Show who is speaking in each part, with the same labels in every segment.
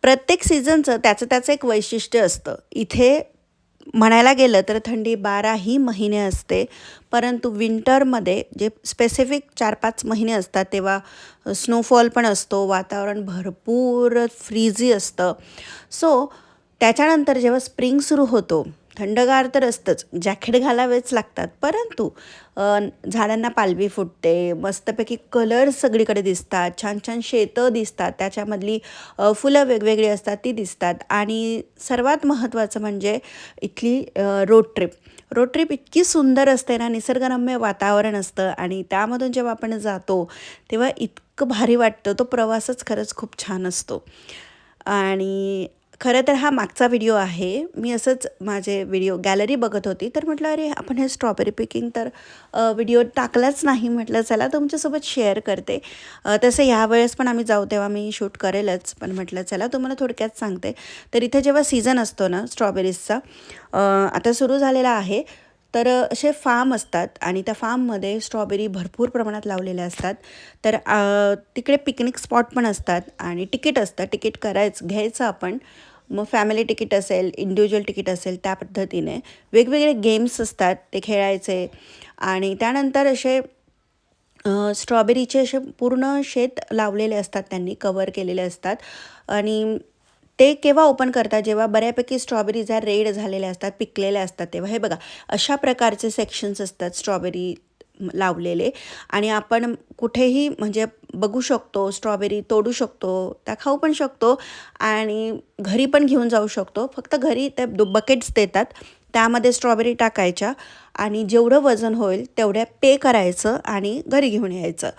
Speaker 1: प्रत्येक सीझनचं त्याचं एक वैशिष्ट्य असतं. इथे म्हणायला गेलं तर थंडी 12ही महिने असते, परंतु विंटरमध्ये जे स्पेसिफिक 4-5 महिने असतात तेव्हा स्नोफॉल पण असतो, वातावरण भरपूर फ्रीझी असतं. सो त्याच्यानंतर जेव्हा स्प्रिंग सुरू होतो, थंडगार तर असतंच, जॅकेट घालावेच लागतात. परंतु झाडांना पालवी फुटते, मस्तपैकी कलर्स सगळीकडे दिसतात, छान छान शेतं दिसतात, त्याच्यामधली फुलं वेगवेगळी असतात ती दिसतात. आणि सर्वात महत्त्वाचं म्हणजे इथली रोड ट्रिप इतकी सुंदर असते ना, निसर्गरम्य वातावरण असतं आणि त्यामधून जेव्हा आपण जातो तेव्हा इतकं भारी वाटतं. तो प्रवासच खरंच खूप छान असतो. आणि खरं तर हा मागचा व्हिडिओ आहे. मी असंच माझे व्हिडिओ गॅलरी बघत होती, तर म्हटलं अरे आपण हे स्ट्रॉबेरी पिकिंग तर व्हिडिओ टाकलाच नाही. म्हटलं चला तुमच्यासोबत शेअर करते. तसं ह्यावेळेस पण आम्ही जाऊ तेव्हा मी शूट करेलच, पण म्हटलं चला तुम्हाला थोडक्यात सांगते. तर इथे जेव्हा सीझन असतो ना स्ट्रॉबेरीजचा, आता सुरू झालेला आहे, तर असे फार्म असतात आणि त्या फार्ममध्ये स्ट्रॉबेरी भरपूर प्रमाणात लावलेल्या असतात. तर तिकडे पिकनिक स्पॉट पण असतात आणि तिकीट असतं. तिकीट घ्यायचं आपण. मग फॅमिली तिकीट असेल, इंडिव्हिज्युअल तिकीट असेल, त्या पद्धतीने वेगवेगळे गेम्स असतात ते खेळायचे. आणि त्यानंतर असे स्ट्रॉबेरीचे असे पूर्ण शेत लावलेले असतात, त्यांनी कवर केलेले असतात. आणि ते केव्हा ओपन करतात, जेव्हा बऱ्यापैकी स्ट्रॉबेरीज ह्या रेड झालेल्या असतात, पिकलेल्या असतात तेव्हा. हे बघा, अशा प्रकारचे सेक्शन्स असतात स्ट्रॉबेरी लावलेले. आणि आपण कुठेही म्हणजे बघू शकतो, स्ट्रॉबेरी तोडू शकतो, त्या खाऊ पण शकतो आणि घरी पण घेऊन जाऊ शकतो. फक्त घरी त्या बकेट्स देतात, त्यामध्ये स्ट्रॉबेरी टाकायच्या आणि जेवढं वजन होईल तेवढ्या पे करायचं आणि घरी घेऊन यायचं.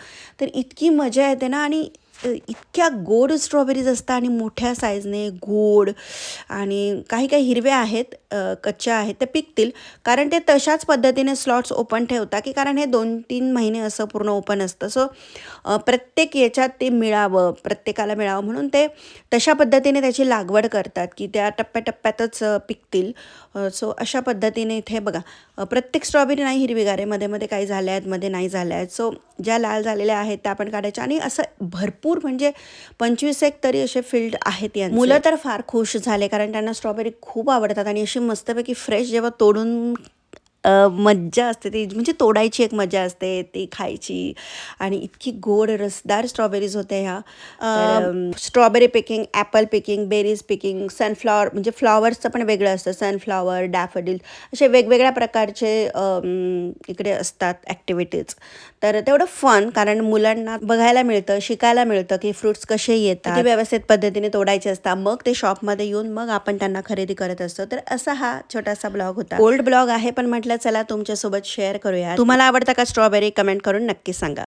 Speaker 1: तर इतकी मजा येते ना. आणि इतक्या गोड स्ट्रॉबेरीज असतात आणि मोठ्या साईजने गोड. आणि काही काही हिरव्या आहेत, कच्च्या आहेत, ते पिकतील, कारण ते तशाच पद्धतीने स्लॉट्स ओपन ठेवतात, की कारण हे 2-3 महिने असं पूर्ण ओपन असतं. सो प्रत्येक याच्यात ते मिळावं, प्रत्येकाला मिळावं म्हणून ते तशा पद्धतीने त्याची लागवड करतात, की त्या टप्प्याटप्प्यातच पिकतील. सो अशा पद्धतीने इथे बघा, प्रत्येक स्ट्रॉबेरी नाही हिरवीगार आहे, मध्ये मध्ये काही झाल्या आहेत, मध्ये नाही झाल्या आहेत. सो ज्या लाल झालेल्या आहेत त्या आपण काढायच्या. आणि असं भरपूर म्हणजे 25 एक तरी असे फील्ड आहेत यांचे. मुलं तर फार खुश झाले, कारण त्यांना स्ट्रॉबेरी खूप आवडतात आणि अशी मस्तपैकी फ्रेश जेव्हा तोडून मज्जा असते ती, म्हणजे तोडायची एक मजा असते, ती खायची. आणि इतकी गोड रसदार स्ट्रॉबेरीज होत्या ह्या. स्ट्रॉबेरी पिकिंग, ॲपल पिकिंग, बेरीज पिकिंग, सनफ्लॉवर, म्हणजे फ्लॉवर्सचं पण वेगळं असतं, सनफ्लॉवर, डॅफोडिल, असे वेगवेगळ्या प्रकारचे इकडे असतात ॲक्टिव्हिटीज. तर तेवढं फन, कारण मुलांना बघायला मिळतं, शिकायला मिळतं की फ्रुट्स कसे येतात, किती व्यवस्थित पद्धतीने तोडायचे असतात. मग ते शॉपमध्ये येऊन मग आपण त्यांना खरेदी करत असतो. तर असा हा छोटासा ब्लॉग होता. ओल्ड ब्लॉग आहे, पण म्हटलं चला तुमच्यासोबत शेअर करूया. तुम्हाला आवडतं का स्ट्रॉबेरी? कमेंट करून नक्की सांगा.